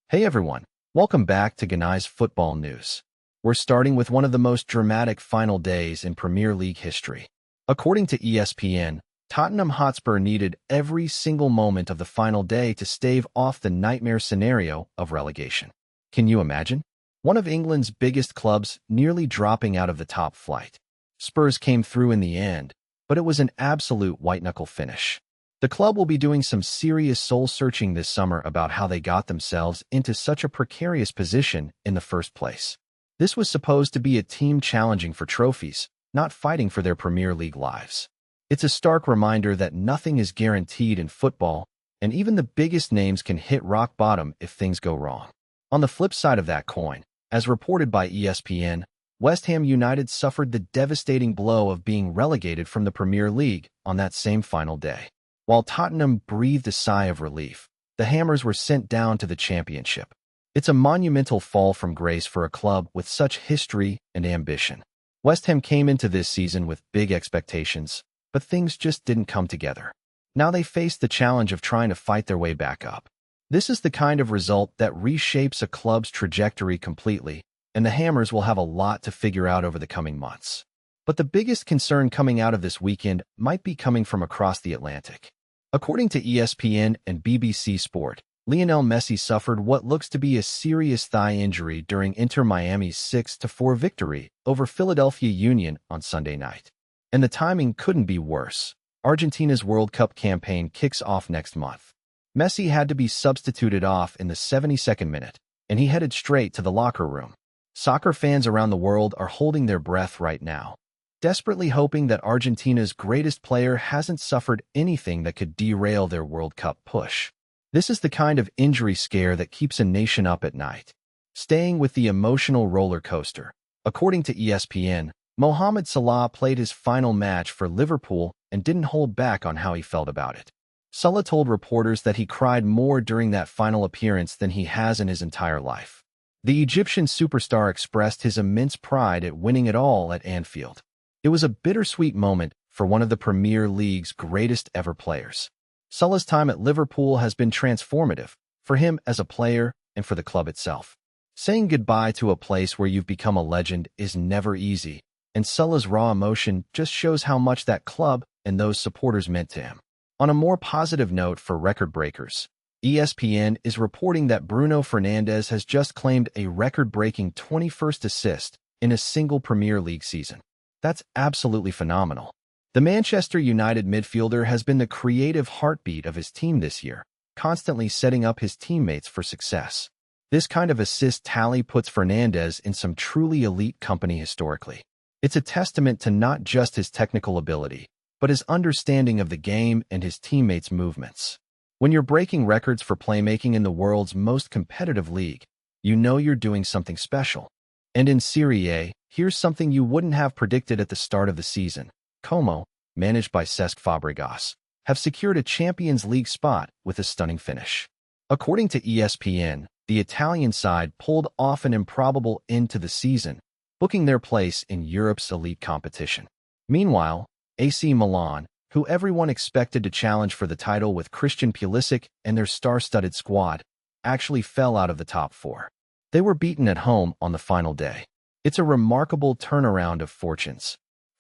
Hey everyone, welcome back to Ganai's Football News. We're starting with one of the most dramatic final days in Premier League history. According to ESPN, Tottenham Hotspur needed every single moment of the final day to stave off the nightmare scenario of relegation. Can you imagine? One of England's biggest clubs nearly dropping out of the top flight. Spurs came through in the end, but it was an absolute white-knuckle finish. The club will be doing some serious soul-searching this summer about how they got themselves into such a precarious position in the first place. This was supposed to be a team challenging for trophies, not fighting for their Premier League lives. It's a stark reminder that nothing is guaranteed in football, and even the biggest names can hit rock bottom if things go wrong. On the flip side of that coin, as reported by ESPN, West Ham United suffered the devastating blow of being relegated from the Premier League on that same final day. While Tottenham breathed a sigh of relief, the Hammers were sent down to the Championship. It's a monumental fall from grace for a club with such history and ambition. West Ham came into this season with big expectations, but things just didn't come together. Now they face the challenge of trying to fight their way back up. This is the kind of result that reshapes a club's trajectory completely, and the Hammers will have a lot to figure out over the coming months. But the biggest concern coming out of this weekend might be coming from across the Atlantic. According to ESPN and BBC Sport, Lionel Messi suffered what looks to be a serious thigh injury during Inter Miami's 6-4 victory over Philadelphia Union on Sunday night. And the timing couldn't be worse. Argentina's World Cup campaign kicks off next month. Messi had to be substituted off in the 72nd minute, and he headed straight to the locker room. Soccer fans around the world are holding their breath right now, desperately hoping that Argentina's greatest player hasn't suffered anything that could derail their World Cup push. This is the kind of injury scare that keeps a nation up at night. Staying with the emotional roller coaster, according to ESPN, Mohamed Salah played his final match for Liverpool and didn't hold back on how he felt about it. Salah told reporters that he cried more during that final appearance than he has in his entire life. The Egyptian superstar expressed his immense pride at winning it all at Anfield. It was a bittersweet moment for one of the Premier League's greatest ever players. Salah's time at Liverpool has been transformative for him as a player and for the club itself. Saying goodbye to a place where you've become a legend is never easy, and Salah's raw emotion just shows how much that club and those supporters meant to him. On a more positive note for record breakers, ESPN is reporting that Bruno Fernandes has just claimed a record-breaking 21st assist in a single Premier League season. That's absolutely phenomenal. The Manchester United midfielder has been the creative heartbeat of his team this year, constantly setting up his teammates for success. This kind of assist tally puts Fernandes in some truly elite company historically. It's a testament to not just his technical ability, but his understanding of the game and his teammates' movements. When you're breaking records for playmaking in the world's most competitive league, you know you're doing something special. And in Serie A, here's something you wouldn't have predicted at the start of the season. Como, managed by Cesc Fabregas, have secured a Champions League spot with a stunning finish. According to ESPN, the Italian side pulled off an improbable end to the season, booking their place in Europe's elite competition. Meanwhile, AC Milan, who everyone expected to challenge for the title with Christian Pulisic and their star-studded squad, actually fell out of the top four. They were beaten at home on the final day. It's a remarkable turnaround of fortunes.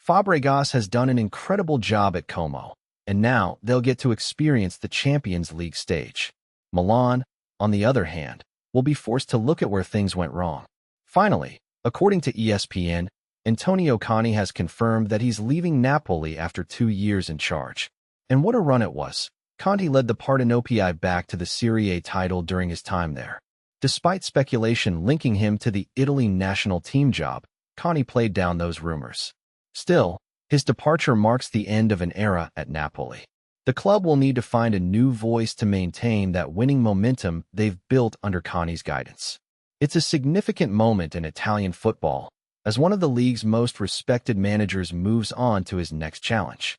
Fabregas has done an incredible job at Como, and now they'll get to experience the Champions League stage. Milan, on the other hand, will be forced to look at where things went wrong. Finally, according to ESPN, Antonio Conte has confirmed that he's leaving Napoli after 2 years in charge. And what a run it was. Conte led the Partenopei back to the Serie A title during his time there. Despite speculation linking him to the Italy national team job, Conte played down those rumors. Still, his departure marks the end of an era at Napoli. The club will need to find a new voice to maintain that winning momentum they've built under Conte's guidance. It's a significant moment in Italian football, as one of the league's most respected managers moves on to his next challenge.